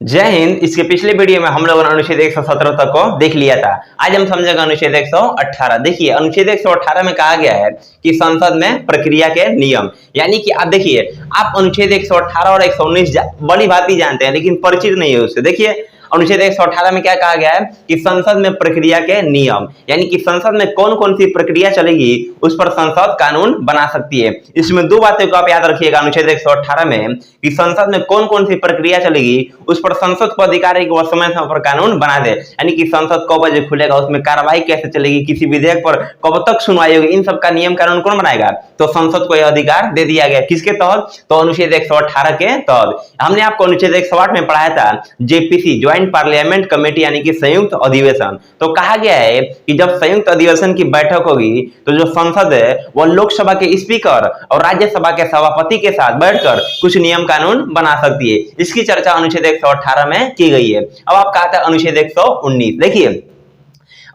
जय हिंद। इसके पिछले वीडियो में हम लोगों ने अनुच्छेद 117 तक को देख लिया था। आज हम समझेंगे अनुच्छेद 118। देखिए अनुच्छेद 118 में कहा गया है कि संसद में प्रक्रिया के नियम, यानी कि आप देखिए आप अनुच्छेद 118 और 119 बड़ी बात ही जानते हैं लेकिन परिचित नहीं है उससे। देखिए अनुच्छेद 118 में क्या कहा गया है कि संसद में प्रक्रिया के नियम, यानी कि संसद में कौन कौन सी प्रक्रिया चलेगी उस पर संसद कानून बना सकती है। इसमें दो बातें को आप याद रखिएगा अनुच्छेद 118 में कि संसद में कौन कौन सी प्रक्रिया चलेगी उस पर संसद को अधिकार है कि वह समय समय पर कानून बना दे, यानी कि संसद कब बजे खुलेगा, उसमें कार्रवाई कैसे चलेगी, किसी विधेयक पर कब तक सुनवाई होगी, इन सब का नियम कानून कौन बनाएगा। तो संसद को यह अधिकार दे दिया गया। किसके तहत? तो अनुच्छेद 118 के तहत। हमने आपको अनुच्छेद 108 में पढ़ाया था जेपीसी, ज्वाइंट पार्लियामेंट कमेटी, यानी कि संयुक्त अधिवेशन। तो कहा गया है कि जब संयुक्त अधिवेशन की बैठक होगी तो जो संसद है वह लोकसभा के स्पीकर और राज्यसभा के सभापति के साथ बैठकर कुछ नियम कानून बना सकती है। इसकी चर्चा अनुच्छेद 118 में की गई है। अब आप कहा था अनुच्छेद 119। देखिए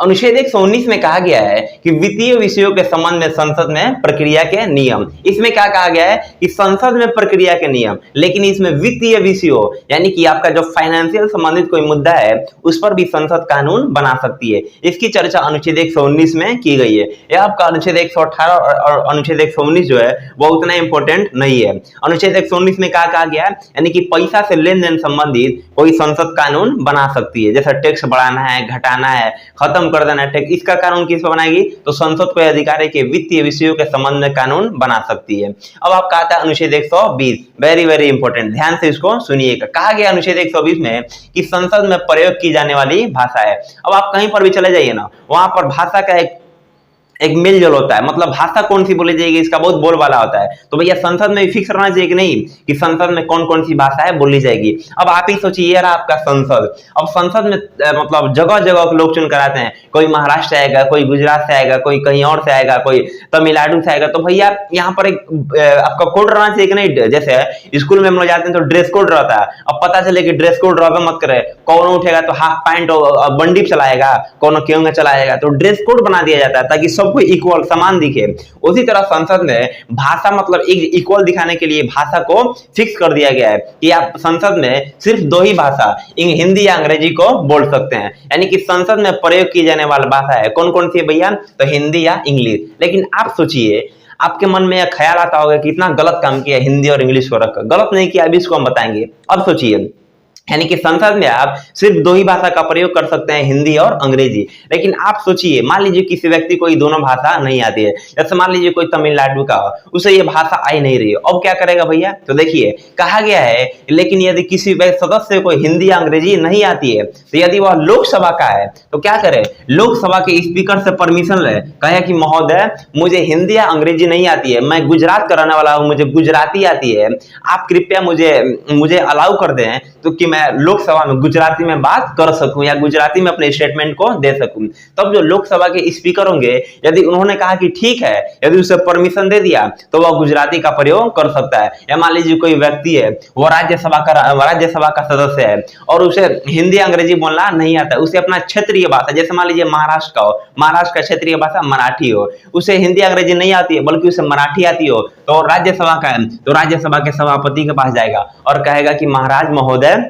अनुच्छेद 119 में कहा गया है कि वित्तीय विषयों के संबंध में संसद में प्रक्रिया के नियम। इसमें क्या कहा गया है कि संसद में प्रक्रिया के नियम, लेकिन इसमें वित्तीय विषयों यानी कि आपका जो फाइनेंशियल संबंधित कोई मुद्दा है उस पर भी संसद कानून बना सकती है। इसकी चर्चा अनुच्छेद 119 में की गई है। यह आपका अनुच्छेद 118 और अनुच्छेद 119 जो है वो उतना इंपॉर्टेंट नहीं है। अनुच्छेद 119 में क्या कहा गया है, यानी कि पैसा से लेन देन संबंधित कोई संसद कानून बना सकती है, जैसे टैक्स बढ़ाना है, घटाना है, खत्म कर देना है टैक्स, इसका कानून किस पर बनाएगी? तो संसद को अधिकार है कि वित्तीय विषयों के संबंध में कानून बना सकती है। अब आप कहा था अनुच्छेद 120, वेरी वेरी इंपॉर्टेंट, ध्यान से इसको सुनिएगा। कहा गया अनुच्छेद 120 में कि संसद में प्रयोग की जाने वाली भाषा है। अब आप कहीं पर भी चले जाइए ना, वहां पर भाषा का एक मेल जोल होता है, मतलब भाषा कौन सी बोली जाएगी इसका बहुत बोलबाला होता है। तो भैया संसद में फिक्स रहना चाहिए कि नहीं कि संसद में कौन कौन सी भाषाएं बोली जाएगी। अब आप ही सोचिए, ये रहा आपका संसद। अब संसद में मतलब जगह जगह के लोग चुन कर आते हैं, कोई महाराष्ट्र से आएगा, कोई गुजरात से आएगा, कोई कहीं और से आएगा, कोई तमिलनाडु से आएगा। तो भैया यहाँ पर एक आपका कोड रहना चाहिए कि नहीं। जैसे स्कूल में हम लोग जाते हैं तो ड्रेस कोड रहता है। अब पता चले कि ड्रेस कोड रह मत करे, कौन उठेगा तो हाफ पैंट और बंडी चलाएगा, कौन केहूंगा चलाएगा, तो ड्रेस कोड बना दिया जाता है ताकि सबको इक्वल समान दिखे। उसी तरह संसद में भाषा मतलब एक इक्वल दिखाने के लिए भाषा को फिक्स कर दिया गया है कि आप संसद में सिर्फ दो ही भाषा हिंदी या अंग्रेजी को बोल सकते हैं, यानी कि संसद में प्रयोग की जाने वाली भाषा है कौन कौन सी भैया? तो हिंदी या इंग्लिश। लेकिन आप सोचिए, आपके मन में यह ख्याल आता होगा कि इतना गलत काम किया हिंदी और इंग्लिश को रखकर। गलत नहीं किया, अभी इसको हम बताएंगे। अब सोचिए, यानी कि संसद में आप सिर्फ दो ही भाषा का प्रयोग कर सकते हैं, हिंदी और अंग्रेजी। लेकिन आप सोचिए, मान लीजिए किसी व्यक्ति को ये दोनों भाषा नहीं आती है, जैसे मान लीजिए कोई तमिलनाडु का हो, उसे ये भाषा आई नहीं रही है, अब क्या करेगा भैया? तो देखिए कहा गया है लेकिन यदि किसी सदस्य को हिंदी या अंग्रेजी नहीं आती है तो यदि वह लोकसभा का है तो क्या करे? लोकसभा के स्पीकर से परमिशन ले, कहे कि महोदय मुझे हिंदी या अंग्रेजी नहीं आती है, मैं गुजरात का रहने वाला हूँ, मुझे गुजराती आती है, आप कृपया मुझे अलाउ कर दें तो कि मैं लोकसभा में गुजराती में बात कर सकूं या गुजराती में अपने स्टेटमेंट को दे सकूं। तब जो लोकसभा के स्पीकर होंगे यदि उन्होंने कहा कि ठीक है, यदि उसे परमिशन दे दिया तो वह गुजराती का प्रयोग कर सकता है। या मान लीजिए कोई व्यक्ति है, वो राज्यसभा का सदस्य है और उसे हिंदी अंग्रेजी बोलना नहीं आता, उसे अपना क्षेत्रीय भाषा, जैसे मान लीजिए महाराष्ट्र का हो, महाराष्ट्र का क्षेत्रीय भाषा मराठी हो, उसे हिंदी अंग्रेजी नहीं आती है बल्कि उसे मराठी आती हो, तो राज्यसभा का है तो राज्यसभा के सभापति के पास जाएगा और कहेगा कि महाराज महोदय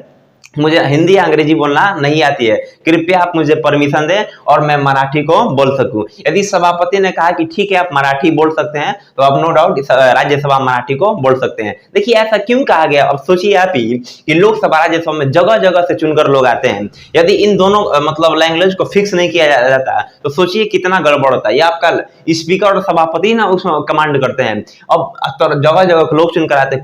मुझे हिंदी या अंग्रेजी बोलना नहीं आती है, कृपया आप मुझे परमिशन दें और मैं मराठी को बोल सकूं। यदि सभापति ने कहा कि ठीक है आप मराठी बोल सकते हैं तो अब नो डाउट राज्यसभा मराठी को बोल सकते हैं। देखिए ऐसा क्यों कहा गया? अब सोचिए आप ही कि लोकसभा राज्यसभा में जगह जगह से चुनकर लोग आते हैं, यदि इन दोनों मतलब लैंग्वेज को फिक्स नहीं किया जाता तो सोचिए कितना गड़बड़ होता है। ये आपका स्पीकर और सभापति ना उसमें कमांड करते हैं। अब जगह जगह लोग चुनकर आते हैं,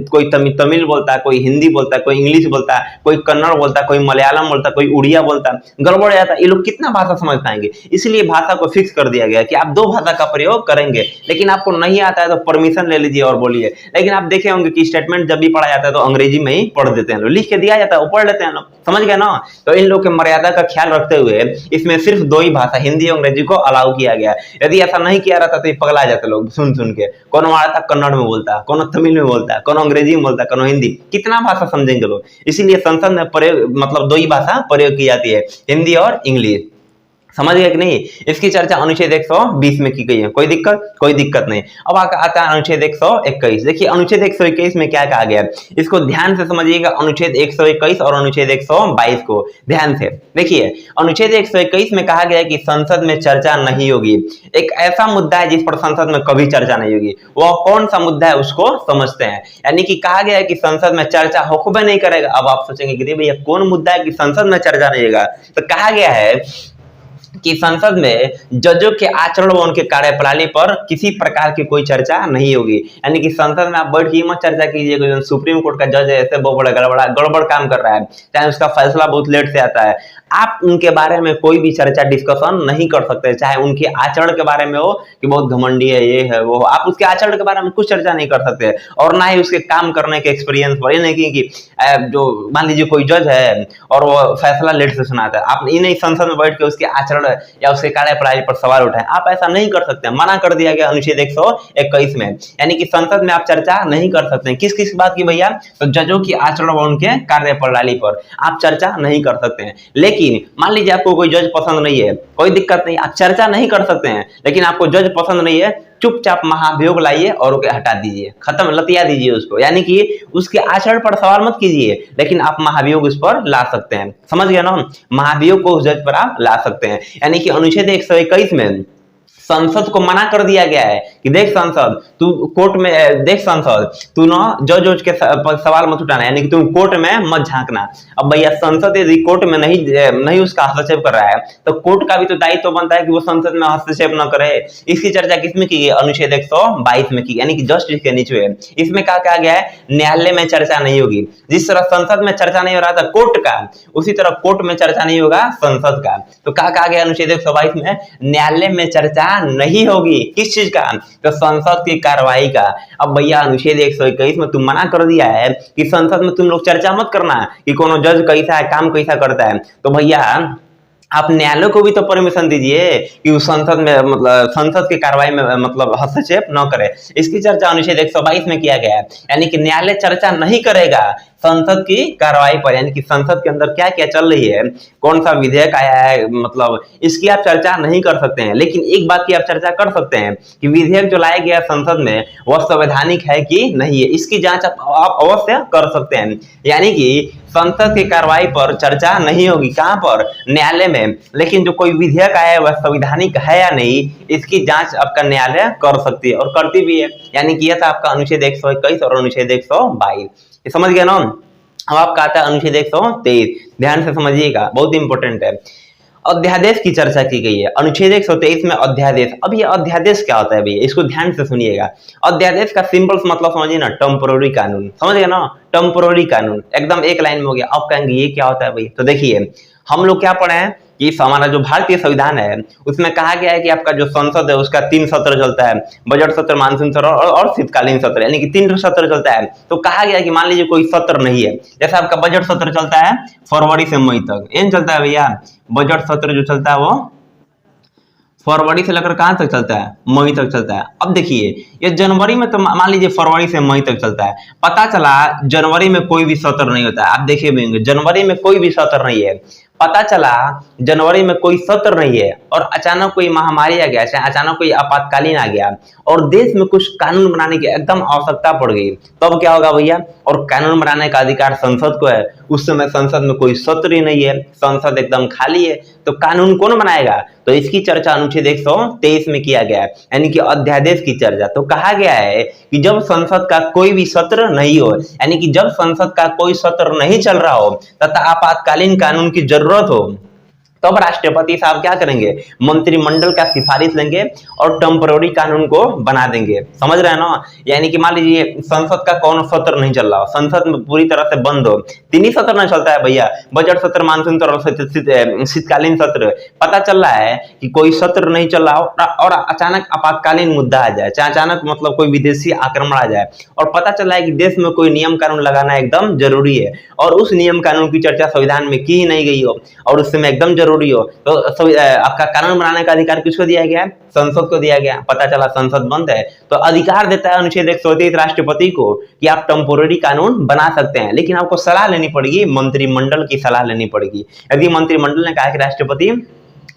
कोई तमिल बोलता है, कोई हिंदी बोलता है, कोई इंग्लिश बोलता है, कोई कन्नड़ बोलता, कोई मलयालम बोलता, कोई उड़िया बोलता, गड़बड़ जाता है। ये लोग कितना भाषा समझ पाएंगे? इसलिए भाषा को फिक्स कर दिया गया कि आप दो भाषा का प्रयोग करेंगे, लेकिन आपको नहीं आता है तो परमिशन ले लीजिए और बोलिए। लेकिन आप देखे होंगे कि स्टेटमेंट जब भी पढ़ा जाता है तो अंग्रेजी में ही पढ़ देते हैं, लिख के दिया जाता है, वो पढ़ लेते हैं लोग, समझ गए ना। तो इन लोग के मर्यादा का ख्याल रखते हुए इसमें सिर्फ दो ही भाषा हिंदी और अंग्रेजी को अलाउ किया गया। यदि ऐसा नहीं किया रहता तो ये पगला जाते लोग सुन सुन के, कौन मारता कन्नड़ में बोलता, कौन तमिल में बोलता, कौन अंग्रेजी में बोलता, कौन हिंदी, कितना भाषा समझेंगे लोग। इसीलिए संसद में प्रयोग मतलब दो ही भाषा प्रयोग की जाती है, हिंदी और इंग्लिश। समझ गए कि नहीं। इसकी चर्चा अनुच्छेद 120 में की गई है। कोई दिक्कत नहीं। अब आता है अनुच्छेद 121। देखिए अनुच्छेद 121 में क्या कहा गया है, इसको ध्यान से समझिएगा। अनुच्छेद 121 और अनुच्छेद 122 को ध्यान से देखिए। अनुच्छेद 121 में कहा गया है कि संसद में चर्चा नहीं होगी। एक ऐसा मुद्दा है जिस पर संसद में कभी चर्चा नहीं होगी। वह कौन सा मुद्दा है उसको समझते हैं। यानी कि कहा गया है कि संसद में चर्चा होबे नहीं करेगा। अब आप सोचेंगे कि भैया कौन मुद्दा है कि संसद में चर्चा नहीं होगा, तो कहा गया है कि संसद में जजों के आचरण व उनके कार्यप्रणाली पर किसी प्रकार की कोई चर्चा नहीं होगी। यानी कि संसद में आप बैठ के मत चर्चा कीजिए। सुप्रीम कोर्ट का जज है, ऐसे बहुत बड़ा गड़बड़ काम कर रहा है, चाहे उसका फैसला बहुत लेट से आता है, आप उनके बारे में कोई भी चर्चा डिस्कशन नहीं कर सकते। चाहे उनके आचरण के बारे में हो कि बहुत घमंडी है, ये है वो, आप उसके आचरण के बारे में कुछ चर्चा नहीं कर सकते। और ना ही उसके काम करने के एक्सपीरियंस पर। नहीं कि जो मान लीजिए कोई जज है और वो फैसला लेट से सुनाता है, आप ये नहीं संसद में बैठ के उसके आचरण या उसके कार्यप्रणाली पर सवाल उठाएं, आप ऐसा नहीं कर सकते। मना कर दिया गया अनुच्छेद 121 में। यानी कि संसद में आप चर्चा नहीं कर सकते। किस बात की भैया, तो जजों की आचरण व उनके कार्यप्रणाली पर आप चर्चा नहीं कर सकते हैं। लेकिन मान लीजिए आपको कोई जज पसंद नहीं है, कोई दिक्कत नहीं, आप चर्चा नहीं कर सकते हैं। लेकिन आपको जज पसंद नहीं है, चुपचाप महाभियोग लाइए और उसे हटा दीजिए, खत्म, लतिया दीजिए उसको। यानी कि उसके आचरण पर सवाल मत कीजिए, लेकिन आप महाभियोग उस पर ला सकते हैं। समझ गया ना, महाभियोग को उस जज पर आप ला सकते हैं। यानी कि अनुच्छेद 121 में संसद को मना कर दिया गया है कि देख संसद, तू कोर्ट में देख संसद, तू ना जज के सवाल मत उठाना, यानी कि तुम कोर्ट में मत झांकना। अब भैया संसद यदि कोर्ट में नहीं उसका हस्तक्षेप कर रहा है, तो कोर्ट का भी तो दायित्व तो बनता है कि वो संसद में हस्तक्षेप न करे। इसकी चर्चा किसमें की गई, अनुच्छेद 122 में की, यानी कि जस्टिस के नीचे है। इसमें कहा गया है न्यायालय में चर्चा नहीं होगी। जिस तरह संसद में चर्चा नहीं हो रहा था कोर्ट का, उसी तरह कोर्ट में चर्चा नहीं होगा संसद का। तो कहा गया अनुच्छेद 122 में न्यायालय में चर्चा नहीं होगी। किस चीज का, तो संसद की कार्रवाई का। अब भैया अनुच्छेद 121 में तुम मना कर दिया है कि संसद में तुम लोग चर्चा मत करना कि कौन जज कैसा है, काम कैसा करता है। तो भैया आप न्यायालय को भी तो परमिशन दीजिए कि उस संसद में मतलब संसद की कार्रवाई में मतलब हस्तक्षेप न करे। इसकी चर्चा अनुच्छेद 122 में किया गया है। यानी कि न्यायालय चर्चा नहीं करेगा संसद की कार्रवाई पर। यानी कि संसद के अंदर क्या क्या चल रही है, कौन सा विधेयक आया है, मतलब इसकी आप चर्चा नहीं कर सकते हैं। लेकिन एक बात की आप चर्चा कर सकते हैं कि विधेयक जो लाया गया संसद में वह संवैधानिक है कि नहीं है, इसकी जांच आप अवश्य कर सकते हैं। यानी कि संसद की कार्रवाई पर चर्चा नहीं होगी, कहां पर, न्यायालय में। लेकिन जो कोई विधेयक आया है वह संवैधानिक है या नहीं, इसकी जांच आपका न्यायालय कर सकती है और करती भी है। यानी कि यह था आपका अनुच्छेद 121 और अनुच्छेद 122। समझ गया ना। अब आपका आता है अनुच्छेद 123। ध्यान से समझिएगा, बहुत इंपॉर्टेंट है। अध्यादेश की चर्चा की गई है अनुच्छेद 123 में। अध्यादेश, अब ये अध्यादेश क्या होता है भैया, इसको ध्यान से सुनिएगा। अध्यादेश का सिंपल मतलब समझिए ना, टेम्पोररी कानून। समझ गए ना, टेम्पोररी कानून, एकदम एक लाइन में हो गया। अब कहेंगे ये क्या होता है भैया, तो देखिए हम लोग क्या पढ़े हैं कि हमारा जो भारतीय संविधान है उसमें कहा गया है कि आपका जो संसद है उसका 3 सत्र चलता है, बजट सत्र, मानसून सत्र और शीतकालीन सत्र, यानी कि 3 सत्र चलता है। तो कहा गया है कि मान लीजिए कोई सत्र नहीं है, जैसे आपका बजट सत्र चलता है फरवरी से मई तक, इन चलता है भैया। बजट सत्र जो चलता है वो फरवरी से लेकर कहां तक चलता है, मई तक चलता है। अब देखिए ये जनवरी में तो मान लीजिए फरवरी से मई तक चलता है, पता चला जनवरी में कोई भी सत्र नहीं होता है। आप देखिए जनवरी में कोई भी सत्र नहीं है, पता चला जनवरी में कोई सत्र नहीं है और अचानक कोई महामारी आ गया, चाहे अचानक कोई आपातकालीन आ गया और देश में कुछ कानून बनाने की एकदम आवश्यकता पड़ गई, तब क्या होगा भैया, और कानून बनाने का अधिकार संसद को है। उस समय संसद में कोई सत्र ही नहीं है, संसद एकदम खाली है, तो कानून कौन बनाएगा, तो इसकी चर्चा अनुच्छेद 123 में किया गया है, यानी कि अध्यादेश की चर्चा। तो कहा गया है कि जब संसद का कोई भी सत्र नहीं हो, यानी कि जब संसद का कोई सत्र नहीं चल रहा हो तथा आपातकालीन कानून की जरूरत हो, तब राष्ट्रपति साहब क्या करेंगे, मंत्रिमंडल का सिफारिश लेंगे और टेम्पररी कानून को बना देंगे। समझ रहे हैं ना। यानी कि मान लीजिए संसद का कौन सत्र नहीं चल रहा, संसद में पूरी तरह से बंद हो, 3 ही सत्र नहीं चलता है भैया, बजट सत्र, मानसून सत्र, शीतकालीन सत्र। पता चल रहा है कि कोई सत्र नहीं चल रहा और अचानक आपातकालीन मुद्दा आ जाए, चाहे अचानक मतलब कोई विदेशी आक्रमण आ जाए और पता चल रहा है कि देश में कोई नियम कानून लगाना एकदम जरूरी है और उस नियम कानून की चर्चा संविधान में की ही नहीं गई हो और उस समय एकदम जरूरी हो, तो आपका कानून बनाने का अधिकार किसको दिया गया है, संसद को दिया गया। पता चला संसद बंद है, तो अधिकार देता है अनुच्छेद 123 राष्ट्रपति को कि आप टेम्पोररी कानून बना सकते हैं, लेकिन आपको सलाह लेनी पड़ेगी, मंत्रिमंडल की सलाह लेनी पड़ेगी। यदि मंत्रिमंडल ने कहा कि राष्ट्रपति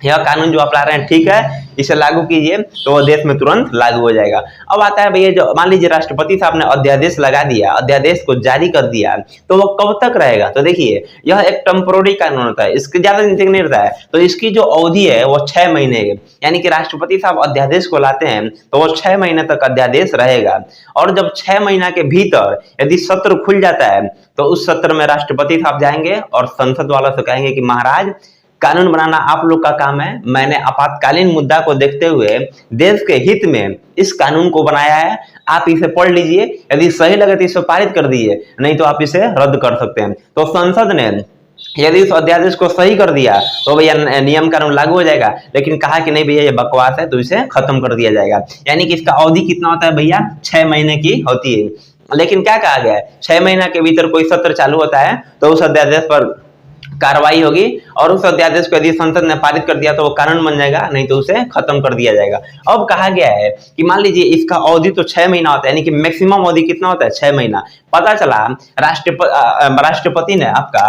यह कानून जो आप ला रहे हैं ठीक है, इसे लागू कीजिए तो वो देश में तुरंत लागू हो जाएगा। अब आता है भैया, जो मान लीजिए राष्ट्रपति साहब ने अध्यादेश लगा दिया, अध्यादेश को जारी कर दिया, तो वो कब तक रहेगा? तो देखिए यह एक टेम्पोररी कानून होता है, इसके ज्यादा दिन तक नहीं रहता है, तो इसकी जो अवधि है वो 6 महीने है। यानी कि राष्ट्रपति साहब अध्यादेश को लाते हैं तो वो 6 महीने तक अध्यादेश रहेगा, और जब 6 महीना के भीतर यदि सत्र खुल जाता है तो उस सत्र में राष्ट्रपति साहब जाएंगे और संसद वालों से कहेंगे कि महाराज कानून बनाना आप लोग का काम है, मैंने आपातकालीन मुद्दा को देखते हुए देश के हित में इस कानून को बनाया है, आप इसे पढ़ लीजिए, यदि सही लगे तो इसे पारित कर दीजिए, नहीं तो आप इसे रद्द कर सकते हैं। तो संसद ने यदि इस अध्यादेश को सही कर दिया तो भैया नियम कानून लागू हो जाएगा, लेकिन कहा कि नहीं भैया ये बकवास है तो इसे खत्म कर दिया जाएगा। यानी कि इसका अवधि कितना होता है भैया? 6 महीने की होती है। लेकिन क्या कहा गया है, 6 महीना के भीतर कोई सत्र चालू होता है तो उस अध्यादेश पर कार्रवाई होगी, और उस अध्यादेश को यदि संसद ने पारित कर दिया तो वो कानून बन जाएगा, नहीं तो उसे खत्म कर दिया जाएगा। अब कहा गया है कि मान लीजिए इसका अवधि तो 6 महीना होता है, यानी कि मैक्सिमम अवधि कितना होता है? 6 महीना। पता चला राष्ट्रपति ने आपका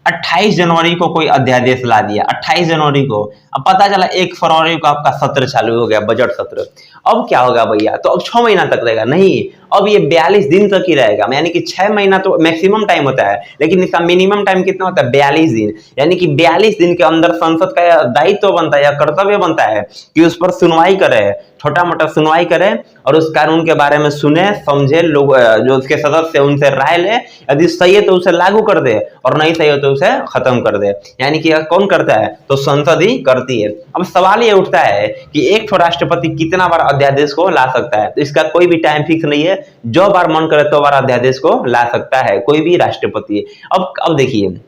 28 जनवरी को कोई अध्यादेश ला दिया, 28 जनवरी को। अब पता चला 1 फरवरी को आपका सत्र चालू हो गया, बजट सत्र। अब क्या होगा भैया? तो अब 6 महीना तक रहेगा? नहीं, अब ये 42 दिन तक ही रहेगा। यानी कि 6 महीना तो मैक्सिमम टाइम होता है, लेकिन इसका मिनिमम टाइम कितना होता है? 42 दिन। यानी कि 42 दिन के अंदर संसद का दायित्व बनता है या कर्तव्य बनता है कि उस पर सुनवाई करे, छोटा मोटा सुनवाई करे, और उस कानून के बारे में सुने समझे, लोग जो उसके सदस्य उनसे राय ले, यदि सही है तो उसे लागू कर दे, और नहीं सही हो तो उसे खत्म कर दे। यानी कि कौन करता है? तो संसद ही करती है। अब सवाल ये उठता है कि एक तो राष्ट्रपति कितना बार अध्यादेश को ला सकता है? तो इसका कोई भी टाइम फिक्स नहीं है, जो बार मन करे तो बार अध्यादेश को ला सकता है कोई भी राष्ट्रपति। अब देखिए,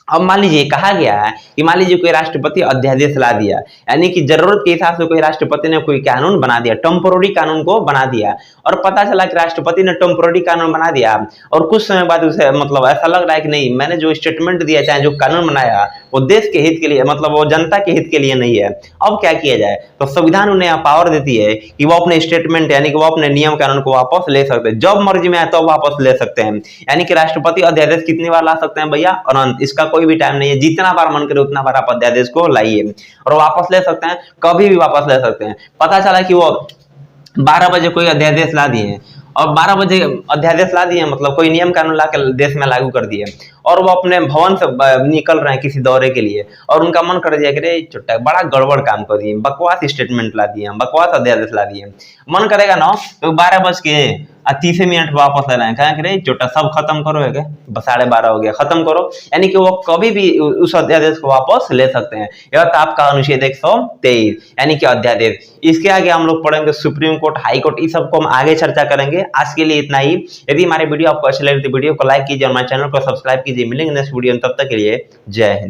अब मान लीजिए कहा गया है कि मान लीजिए कोई राष्ट्रपति अध्यादेश ला दिया, यानी कि जरूरत के हिसाब से कोई राष्ट्रपति ने कोई कानून बना दिया, टेम्पोररी कानून को बना दिया, और पता चला कि राष्ट्रपति ने टेम्पोररी कानून बना दिया, और कुछ समय बाद उसे मतलब ऐसा लग रहा है कि नहीं, मैंने जो स्टेटमेंट दिया, चाहे जो कानून बनाया, वो देश के हित के लिए, मतलब वो जनता के हित के लिए नहीं है। अब क्या किया जाए? तो संविधान उन्हें पावर देती है कि वो अपने स्टेटमेंट, यानी कि वो अपने नियम कानून को वापस ले सकते हैं, जब मर्जी में आए तो वापस ले सकते हैं। यानी कि राष्ट्रपति अध्यादेश कितनी बार ला सकते हैं भैया? अनंत। इसका कोई भी टाइम नहीं है, जितना बार मन करे उतना बार आप अध्यादेश को लाइए, और वापस ले सकते हैं, कभी भी वापस ले सकते हैं। पता चला कि वो 12 बजे कोई अध्यादेश ला दिए, और 12 बजे अध्यादेश ला दिए, मतलब कोई नियम कानून ला के देश में लागू कर दिए, और वो अपने भवन से निकल रहे हैं किसी दौरे के लिए, और उनका मन कर दिया कि रे चुट्टा बड़ा गड़बड़ काम कर दिए, बकवास स्टेटमेंट ला दिए, बकवास अध्यादेश ला दिए। मन करेगा ना तो 12:30 वापस ले रहे हैं, कहें कि रे चुट्टा सब खत्म करो, है 12:30 हो गया, खत्म करो। यानी कि वो कभी भी उस अध्यादेश को वापस ले सकते हैं। यह था आपका अनुच्छेद 123, यानी कि अध्यादेश। इसके आगे हम लोग पढ़ेंगे सुप्रीम कोर्ट, हाई कोर्ट, इस सबको हम आगे चर्चा करेंगे। आज के लिए इतना ही। यदि हमारे वीडियो आपको अच्छी लगे तो वीडियो को लाइक कीजिए और हमारे चैनल को सब्सक्राइब कीजिए। मिलेंगे नेक्स्ट वीडियो में, तब तक के लिए जय हिंद।